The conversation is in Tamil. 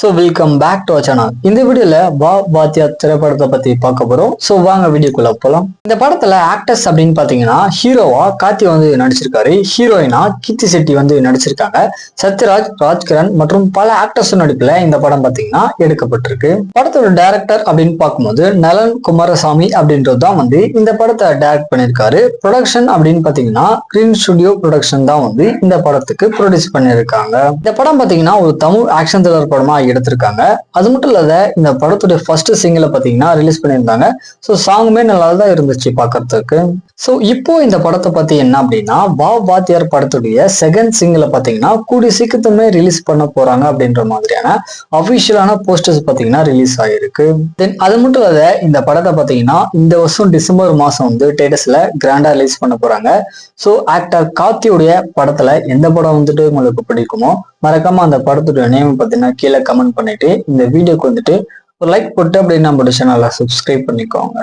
So welcome back to our channel. இந்த வீடியோல வா வாத்தியா திரைப்படத்தை பத்தி பார்க்க போறோம். ஸோ வாங்க வீடியோக்குள்ள போலாம். இந்த படத்துல ஆக்டர்ஸ் அப்படின்னு பாத்தீங்கன்னா ஹீரோவா கார்த்தி வந்து நடிச்சிருக்காரு, ஹீரோயினா கீர்த்தி செட்டி வந்து நடிச்சிருக்காங்க, சத்யராஜ், ராஜ்கிரண் மற்றும் பல ஆக்டர்ஸ் நடிப்புல இந்த படம் பாத்தீங்கன்னா எடுக்கப்பட்டிருக்கு. படத்தோட டைரக்டர் அப்படின்னு பார்க்கும்போது நலன் குமாரசாமி அப்படின்றது தான் வந்து இந்த படத்தை டைரக்ட் பண்ணியிருக்காரு. ப்ரொடக்ஷன் அப்படின்னு பாத்தீங்கன்னா கிரீன் ஸ்டுடியோ ப்ரொடக்ஷன் தான் வந்து இந்த படத்துக்கு ப்ரொடியூஸ் பண்ணியிருக்காங்க. இந்த படம் பாத்தீங்கன்னா ஒரு தமிழ் ஆக்ஷன் த்ரில்லர் படமா எடுத்திருக்காங்க. அது மட்டும் இல்லாத இந்த படத்துடைய ஃபர்ஸ்ட் சிங்கிளை பாத்தீங்கன்னா ரிலீஸ் பண்ணியிருந்தாங்க. ஸோ சாங்குமே நல்லா தான் இருந்துச்சு பார்க்கறதுக்கு. ஸோ இப்போ இந்த படத்தை பத்தி என்ன அப்படின்னா, வா வாத்தியார் படத்துடைய செகண்ட் சிங்கிளை பாத்தீங்கன்னா கூடி சீக்கிரத்துமே ரிலீஸ் பண்ண போறாங்க அப்படின்ற மாதிரியான அபிஷியலான போஸ்டர்ஸ் பாத்தீங்கன்னா ரிலீஸ் ஆயிருக்கு. தென் அது மட்டும் இல்லாத இந்த படத்தை பாத்தீங்கன்னா இந்த வருஷம் டிசம்பர் மாசம் வந்து தேட்டர்ஸ்ல கிராண்டா ரிலீஸ் பண்ண போறாங்க. ஸோ ஆக்டர் கார்த்தியுடைய படத்துல எந்த படம் வந்துட்டு உங்களுக்கு பிடிக்குமோ மறக்காம அந்த படத்துடைய நேம் பார்த்தீங்கன்னா கீழே கமெண்ட் பண்ணிட்டு இந்த வீடியோக்கு வந்துட்டு ஒரு லைக் போட்டு அப்படியே நம்ம சேனலை சப்ஸ்கிரைப் பண்ணிக்கோங்க.